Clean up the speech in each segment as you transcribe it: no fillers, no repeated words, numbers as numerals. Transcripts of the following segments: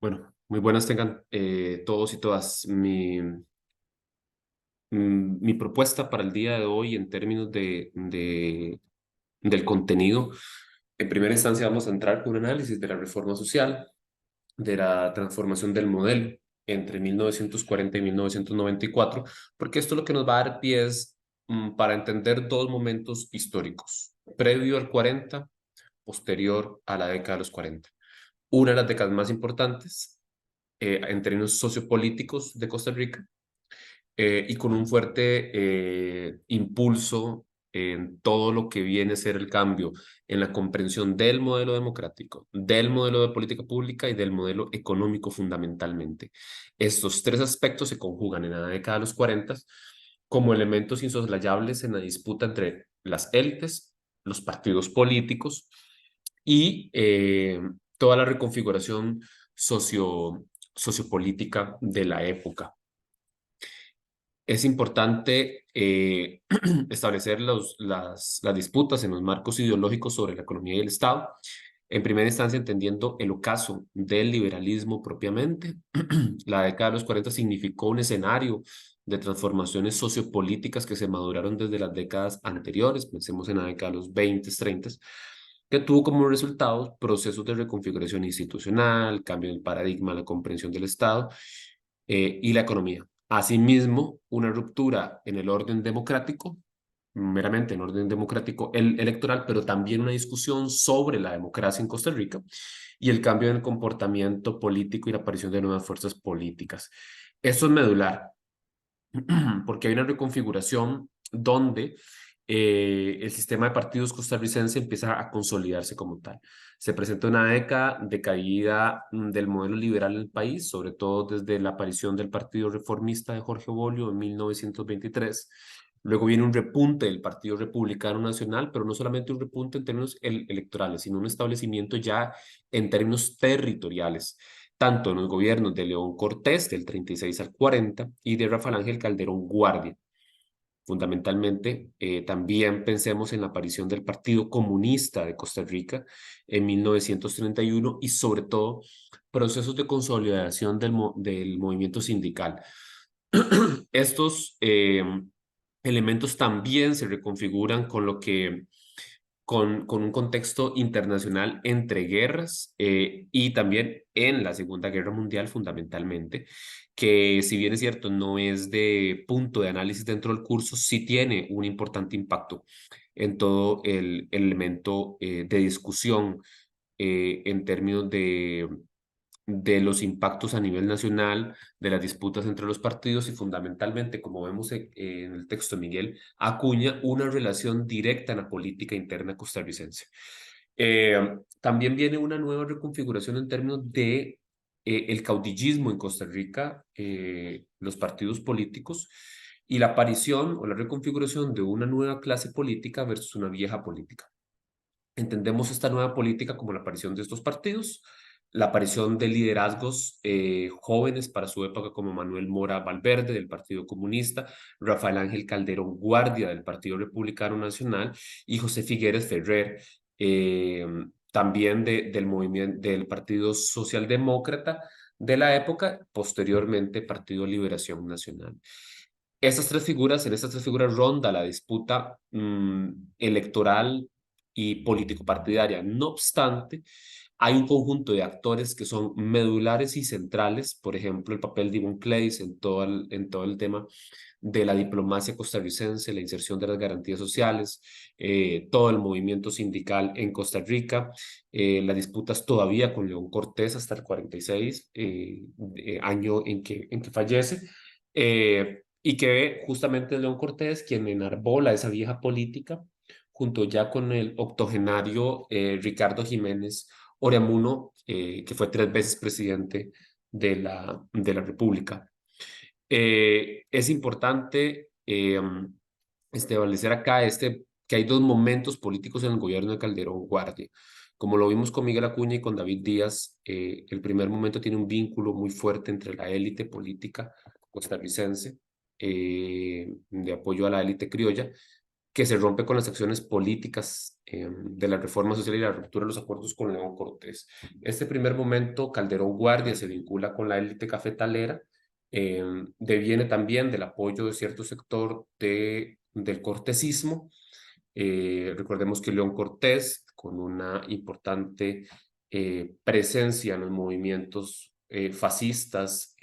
Bueno, muy buenas tengan todos y todas. Mi propuesta para el día de hoy en términos del contenido, en primera instancia vamos a entrar con un análisis de la reforma social, de la transformación del modelo entre 1940 y 1994, porque esto es lo que nos va a dar pies para entender dos momentos históricos, previo al 40, posterior a la década de los 40. Una de las décadas más importantes en términos sociopolíticos de Costa Rica y con un fuerte impulso en todo lo que viene a ser el cambio en la comprensión del modelo democrático, del modelo de política pública y del modelo económico fundamentalmente. Estos tres aspectos se conjugan en la década de los 40 como elementos insoslayables en la disputa entre las élites, los partidos políticos y toda la reconfiguración sociopolítica de la época. Es importante establecer las disputas en los marcos ideológicos sobre la economía y el Estado. En primera instancia, entendiendo el ocaso del liberalismo propiamente. La década de los 40 significó un escenario de transformaciones sociopolíticas que se maduraron desde las décadas anteriores, pensemos en la década de los 20, 30, que tuvo como resultado procesos de reconfiguración institucional, cambio del paradigma, la comprensión del Estado y la economía. Asimismo, una ruptura en el orden democrático, meramente en orden democrático electoral, pero también una discusión sobre la democracia en Costa Rica y el cambio en el comportamiento político y la aparición de nuevas fuerzas políticas. Esto es medular, porque hay una reconfiguración donde el sistema de partidos costarricense empieza a consolidarse como tal. Se presenta una década de caída del modelo liberal en el país, sobre todo desde la aparición del Partido Reformista de Jorge Bolio en 1923. Luego viene un repunte del Partido Republicano Nacional, pero no solamente un repunte en términos electorales, sino un establecimiento ya en términos territoriales, tanto en los gobiernos de León Cortés del 36 al 40 y de Rafael Ángel Calderón Guardia. Fundamentalmente, también pensemos en la aparición del Partido Comunista de Costa Rica en 1931 y sobre todo procesos de consolidación del movimiento sindical. Estos elementos también se reconfiguran con un contexto internacional entre guerras y también en la Segunda Guerra Mundial fundamentalmente, que si bien es cierto no es de punto de análisis dentro del curso, sí tiene un importante impacto en todo el elemento de discusión en términos de los impactos a nivel nacional, de las disputas entre los partidos y fundamentalmente, como vemos en el texto de Miguel Acuña, una relación directa en la política interna costarricense. También viene una nueva reconfiguración en términos de el caudillismo en Costa Rica, los partidos políticos y la aparición o la reconfiguración de una nueva clase política versus una vieja política. Entendemos esta nueva política como la aparición de estos partidos, la aparición de liderazgos jóvenes para su época como Manuel Mora Valverde del Partido Comunista, Rafael Ángel Calderón Guardia del Partido Republicano Nacional y José Figueres Ferrer, también del movimiento del Partido Socialdemócrata de la época, posteriormente Partido Liberación Nacional. En estas tres figuras ronda la disputa electoral y político-partidaria. No obstante, hay un conjunto de actores que son medulares y centrales, por ejemplo, el papel de Ivonne Clays en todo el tema de la diplomacia costarricense, la inserción de las garantías sociales, todo el movimiento sindical en Costa Rica, las disputas todavía con León Cortés hasta el 46, año en que fallece. Y que justamente es León Cortés quien enarbola esa vieja política junto ya con el octogenario Ricardo Jiménez Oreamuno, que fue 3 veces presidente de la República. Es importante establecer acá que hay dos momentos políticos en el gobierno de Calderón Guardia. Como lo vimos con Miguel Acuña y con David Díaz, el primer momento tiene un vínculo muy fuerte entre la élite política costarricense, de apoyo a la élite criolla, que se rompe con las acciones políticas de la reforma social y la ruptura de los acuerdos con León Cortés. Este primer momento, Calderón Guardia se vincula con la élite cafetalera, deviene también del apoyo de cierto sector del cortesismo. Recordemos que León Cortés, con una importante presencia en los movimientos fascistas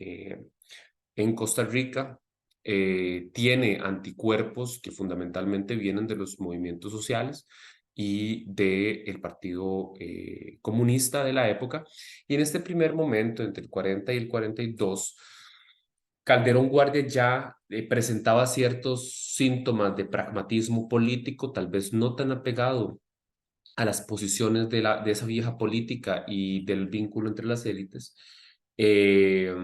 en Costa Rica, tiene anticuerpos que fundamentalmente vienen de los movimientos sociales y del Partido Comunista de la época. Y en este primer momento, entre el 40 y el 42, Calderón Guardia ya presentaba ciertos síntomas de pragmatismo político, tal vez no tan apegado a las posiciones de esa vieja política y del vínculo entre las élites. eh,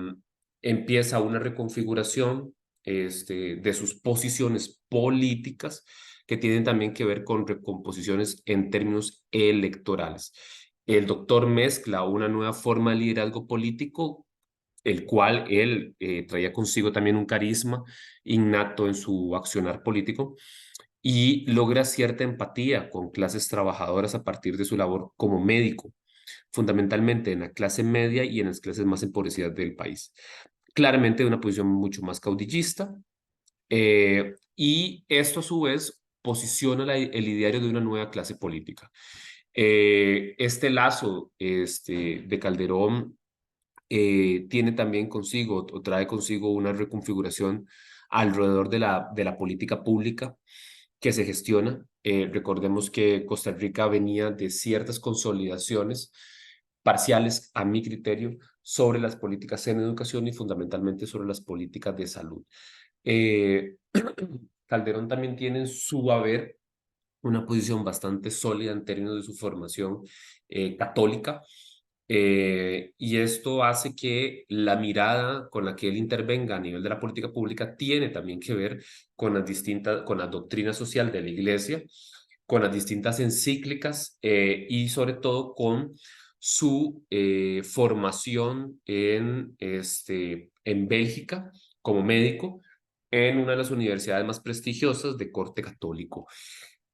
Empieza una reconfiguración de sus posiciones políticas que tienen también que ver con recomposiciones en términos electorales. El doctor mezcla una nueva forma de liderazgo político, el cual él traía consigo también un carisma innato en su accionar político, y logra cierta empatía con clases trabajadoras a partir de su labor como médico, fundamentalmente en la clase media y en las clases más empobrecidas del país. Claramente de una posición mucho más caudillista, y esto a su vez posiciona el ideario de una nueva clase política. Este lazo de Calderón tiene también consigo o trae consigo una reconfiguración alrededor de la política pública que se gestiona. Recordemos que Costa Rica venía de ciertas consolidaciones parciales, a mi criterio, sobre las políticas en educación y fundamentalmente sobre las políticas de salud. Eh, Calderón también tiene en su haber una posición bastante sólida en términos de su formación católica, y esto hace que la mirada con la que él intervenga a nivel de la política pública tiene también que ver con la doctrina social de la Iglesia, con las distintas encíclicas, y sobre todo con su formación en Bélgica como médico en una de las universidades más prestigiosas de corte católico.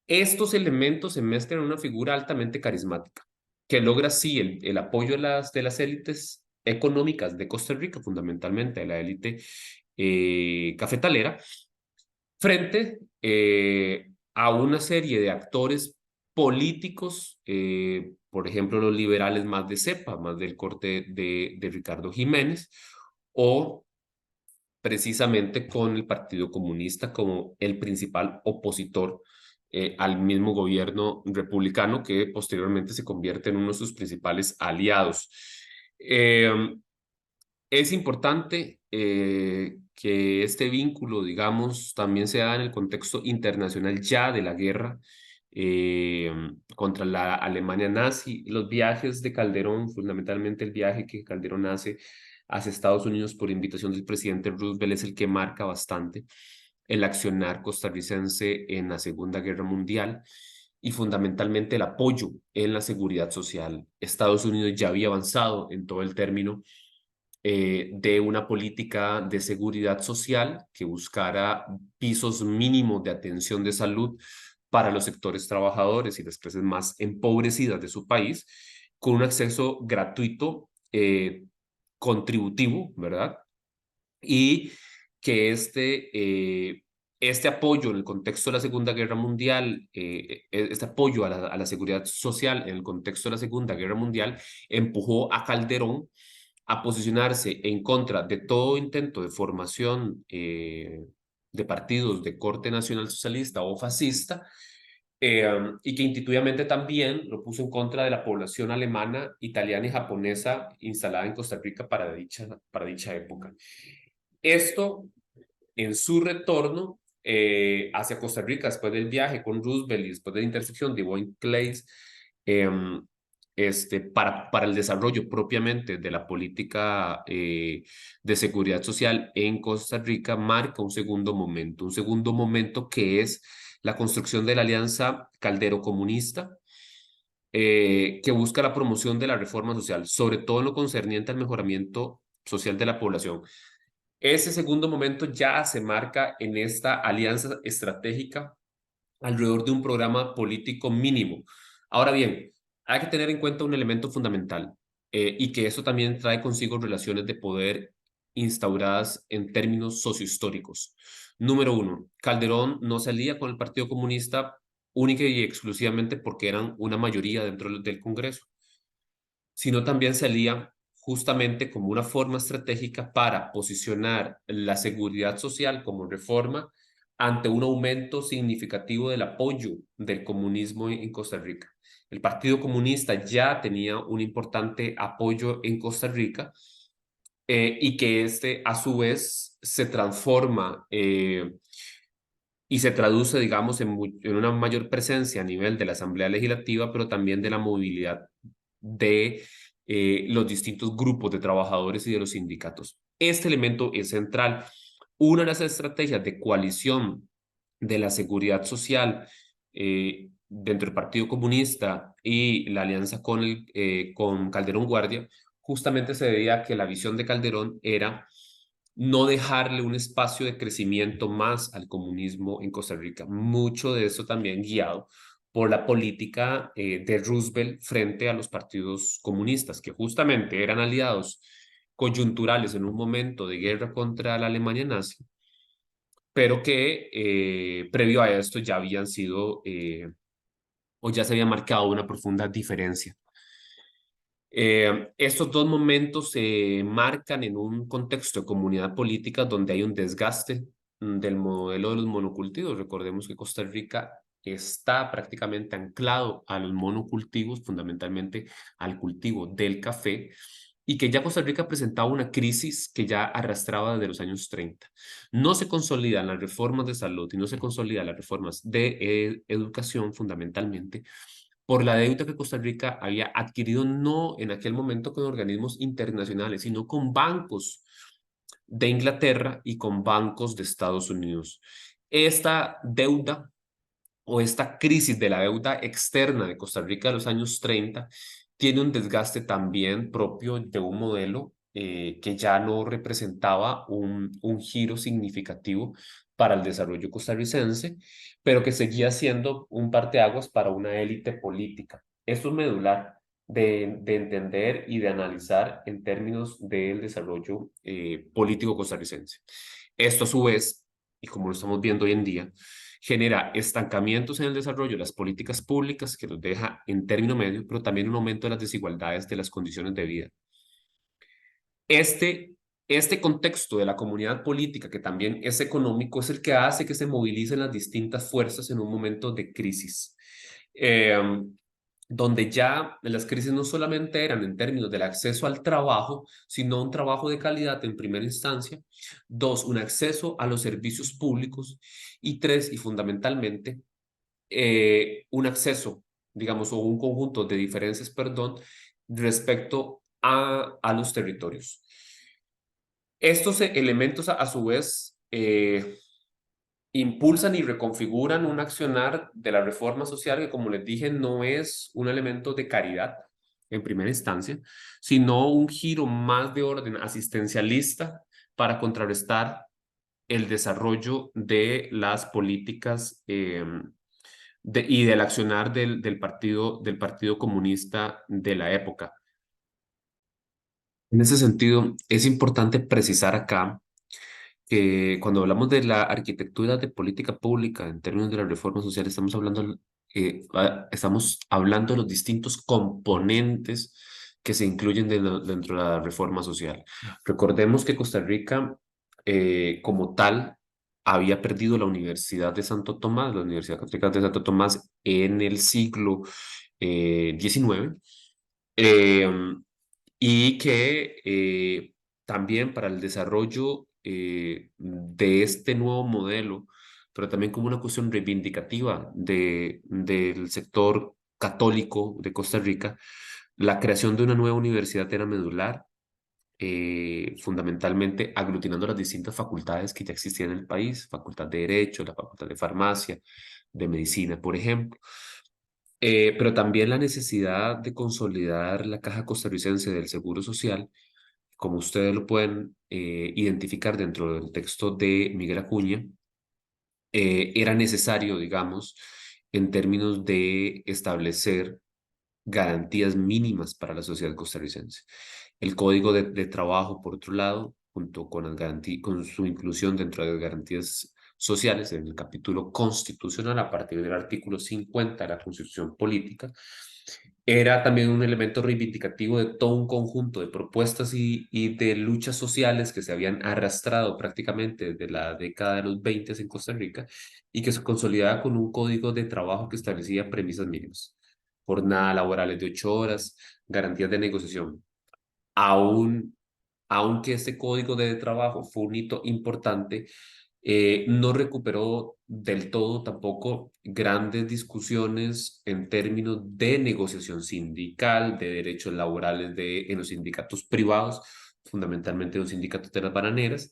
Estos elementos se mezclan en una figura altamente carismática, que logra sí el apoyo de las élites económicas de Costa Rica, fundamentalmente de la élite cafetalera, frente a una serie de actores políticos, por ejemplo, los liberales más de cepa, más del corte de Ricardo Jiménez, o precisamente con el Partido Comunista como el principal opositor al mismo gobierno republicano, que posteriormente se convierte en uno de sus principales aliados. Eh, es importante que este vínculo, digamos, también se da en el contexto internacional ya de la guerra eh, contra la Alemania nazi. Los viajes de Calderón, fundamentalmente el viaje que Calderón hace hacia Estados Unidos por invitación del presidente Roosevelt, es el que marca bastante el accionar costarricense en la Segunda Guerra Mundial y fundamentalmente el apoyo en la seguridad social. Estados Unidos ya había avanzado en todo el término de una política de seguridad social que buscara pisos mínimos de atención de salud para los sectores trabajadores y las clases más empobrecidas de su país, con un acceso gratuito, contributivo, ¿verdad? Y que este apoyo en el contexto de la Segunda Guerra Mundial, este apoyo a la seguridad social en el contexto de la Segunda Guerra Mundial, empujó a Calderón a posicionarse en contra de todo intento de formación de partidos de corte nacional socialista o fascista, y que intuitivamente también lo puso en contra de la población alemana, italiana y japonesa instalada en Costa Rica para dicha época. Esto en su retorno hacia Costa Rica, después del viaje con Roosevelt y después de la intersección de Wayne Clays, eh, para el desarrollo propiamente de la política de seguridad social en Costa Rica, marca un segundo momento que es la construcción de la alianza Caldero-Comunista, que busca la promoción de la reforma social, sobre todo en lo concerniente al mejoramiento social de la población. Ese segundo momento ya se marca en esta alianza estratégica alrededor de un programa político mínimo. Ahora bien, hay que tener en cuenta un elemento fundamental y que eso también trae consigo relaciones de poder instauradas en términos sociohistóricos. Número uno, Calderón no salía con el Partido Comunista única y exclusivamente porque eran una mayoría dentro del Congreso, sino también salía justamente como una forma estratégica para posicionar la seguridad social como reforma ante un aumento significativo del apoyo del comunismo en Costa Rica. El Partido Comunista ya tenía un importante apoyo en Costa Rica y que este a su vez se transforma y se traduce, digamos, en una mayor presencia a nivel de la Asamblea Legislativa, pero también de la movilidad de los distintos grupos de trabajadores y de los sindicatos. Este elemento es central. Una de las estrategias de coalición de la seguridad social dentro del Partido Comunista y la alianza con Calderón Guardia, justamente se debía a que la visión de Calderón era no dejarle un espacio de crecimiento más al comunismo en Costa Rica. Mucho de eso también guiado por la política de Roosevelt frente a los partidos comunistas, que justamente eran aliados coyunturales en un momento de guerra contra la Alemania nazi, pero que previo a esto ya habían sido o ya se había marcado una profunda diferencia. Estos dos momentos se marcan en un contexto de comunidad política donde hay un desgaste del modelo de los monocultivos. Recordemos que Costa Rica está prácticamente anclado a los monocultivos, fundamentalmente al cultivo del café, y que ya Costa Rica presentaba una crisis que ya arrastraba desde los años 30. No se consolidan las reformas de salud y no se consolidan las reformas de educación fundamentalmente por la deuda que Costa Rica había adquirido no en aquel momento con organismos internacionales, sino con bancos de Inglaterra y con bancos de Estados Unidos. Esta deuda o esta crisis de la deuda externa de Costa Rica de los años 30 tiene un desgaste también propio de un modelo que ya no representaba un giro significativo para el desarrollo costarricense, pero que seguía siendo un parteaguas para una élite política. Esto es medular de entender y de analizar en términos del desarrollo político costarricense. Esto a su vez, y como lo estamos viendo hoy en día, genera estancamientos en el desarrollo de las políticas públicas que nos deja en término medio, pero también un aumento de las desigualdades de las condiciones de vida. Este contexto de la comunidad política, que también es económico, es el que hace que se movilicen las distintas fuerzas en un momento de crisis. Eh, donde ya las crisis no solamente eran en términos del acceso al trabajo, sino un trabajo de calidad en primera instancia, dos, un acceso a los servicios públicos y tres, y fundamentalmente, un acceso, digamos, o un conjunto de diferencias, perdón, respecto a los territorios. Estos elementos, a su vez, impulsan y reconfiguran un accionar de la reforma social que, como les dije, no es un elemento de caridad en primera instancia, sino un giro más de orden asistencialista para contrarrestar el desarrollo de las políticas y del accionar del partido Comunista de la época. En ese sentido, es importante precisar acá que cuando hablamos de la arquitectura de política pública en términos de la reforma social, estamos hablando de los distintos componentes que se incluyen dentro de la reforma social. Recordemos que Costa Rica, como tal, había perdido la Universidad de Santo Tomás, la Universidad Católica de Santo Tomás, en el siglo XIX, eh, y que también para el desarrollo de este nuevo modelo, pero también como una cuestión reivindicativa del sector católico de Costa Rica, la creación de una nueva universidad era medular, fundamentalmente aglutinando las distintas facultades que ya existían en el país, facultad de Derecho, la facultad de Farmacia, de Medicina, por ejemplo. Pero también la necesidad de consolidar la caja costarricense del Seguro Social, como ustedes lo pueden identificar dentro del texto de Miguel Acuña, era necesario, digamos, en términos de establecer garantías mínimas para la sociedad costarricense. El Código de Trabajo, por otro lado, junto con, con su inclusión dentro de las garantías sociales en el capítulo constitucional a partir del artículo 50 de la Constitución Política, era también un elemento reivindicativo de todo un conjunto de propuestas y de luchas sociales que se habían arrastrado prácticamente desde la década de los 20 en Costa Rica y que se consolidaba con un código de trabajo que establecía premisas mínimas, jornada laborales de 8 horas, garantías de negociación. Aún, aunque este código de trabajo fue un hito importante, no recuperó del todo tampoco grandes discusiones en términos de negociación sindical, de derechos laborales en los sindicatos privados, fundamentalmente los sindicatos de las bananeras.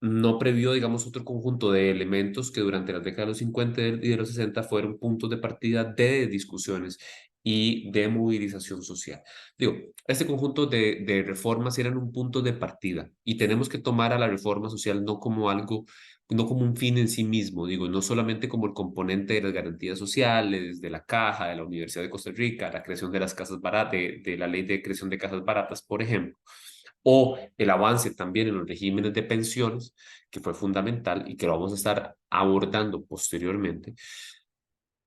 No previó, digamos, otro conjunto de elementos que durante las décadas de los 50 y de los 60 fueron puntos de partida de discusiones y de movilización social. Digo, este conjunto de reformas eran un punto de partida y tenemos que tomar a la reforma social no como algo, no como un fin en sí mismo, digo, no solamente como el componente de las garantías sociales, de la caja, de la Universidad de Costa Rica, la creación de las casas baratas, de la ley de creación de casas baratas, por ejemplo, o el avance también en los regímenes de pensiones, que fue fundamental y que lo vamos a estar abordando posteriormente.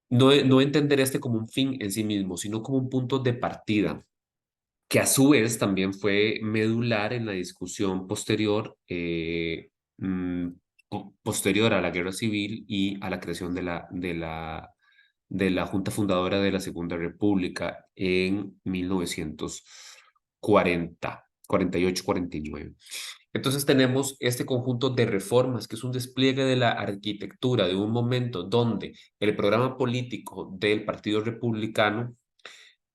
No entender este como un fin en sí mismo, sino como un punto de partida que a su vez también fue medular en la discusión posterior, mm, posterior a la Guerra Civil y a la creación de la Junta Fundadora de la Segunda República en 1940, 48, 49. Entonces tenemos este conjunto de reformas, que es un despliegue de la arquitectura de un momento donde el programa político del Partido Republicano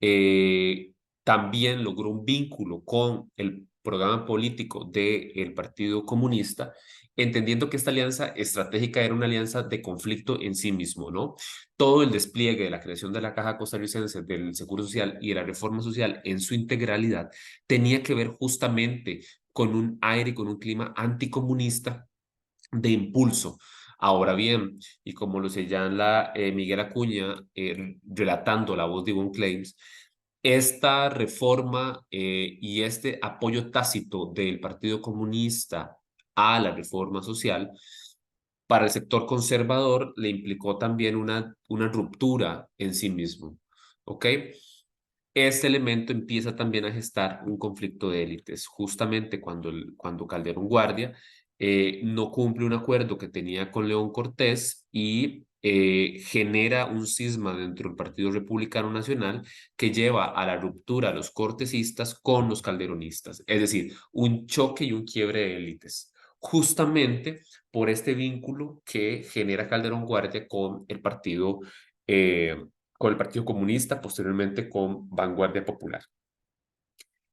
eh, también logró un vínculo con el programa político del Partido Comunista, entendiendo que esta alianza estratégica era una alianza de conflicto en sí mismo, ¿no? Todo el despliegue de la creación de la Caja Costarricense del Seguro Social y de la reforma social en su integralidad tenía que ver justamente con un aire, con un clima anticomunista de impulso. Ahora bien, y como lo señala Miguel Acuña, relatando la voz de Ivonne Claims, esta reforma y este apoyo tácito del Partido Comunista a la reforma social, para el sector conservador le implicó también una ruptura en sí mismo. ¿Ok? Este elemento empieza también a gestar un conflicto de élites, justamente cuando Calderón Guardia no cumple un acuerdo que tenía con León Cortés y genera un cisma dentro del Partido Republicano Nacional que lleva a la ruptura a los cortesistas con los calderonistas, es decir, un choque y un quiebre de élites, justamente por este vínculo que genera Calderón Guardia eh, con el Partido Comunista, posteriormente con Vanguardia Popular.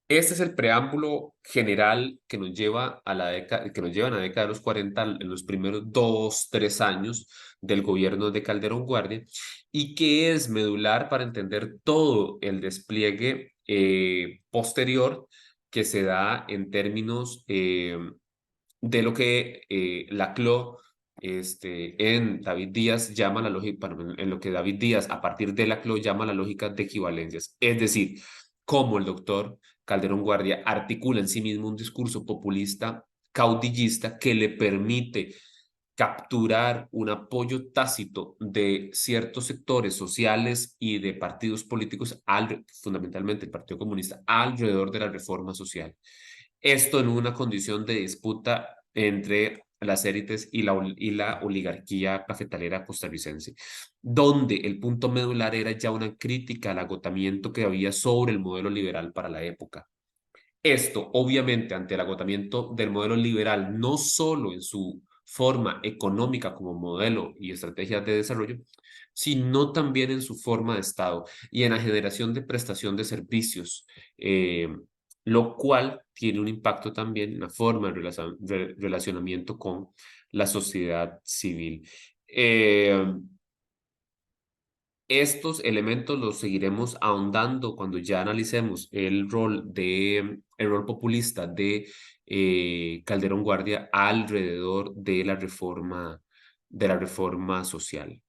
Este es el preámbulo general que nos lleva a la década, que nos lleva a la década de los 40, en los primeros 2, 3 años del gobierno de Calderón Guardia, y que es medular para entender todo el despliegue posterior que se da en términos de lo que Laclau en David Díaz llama la lógica, en lo que David Díaz a partir de Laclau llama la lógica de equivalencias. Es decir, cómo el doctor Calderón Guardia articula en sí mismo un discurso populista, caudillista, que le permite capturar un apoyo tácito de ciertos sectores sociales y de partidos políticos, fundamentalmente el Partido Comunista, alrededor de la reforma social. Esto en una condición de disputa entre las élites y la oligarquía cafetalera costarricense, donde el punto medular era ya una crítica al agotamiento que había sobre el modelo liberal para la época. Esto, obviamente, ante el agotamiento del modelo liberal, no solo en su forma económica como modelo y estrategia de desarrollo, sino también en su forma de Estado y en la generación de prestación de servicios, lo cual tiene un impacto también en la forma de relacionamiento con la sociedad civil. Estos elementos los seguiremos ahondando cuando ya analicemos el rol populista de Calderón Guardia alrededor de la reforma de la reforma social.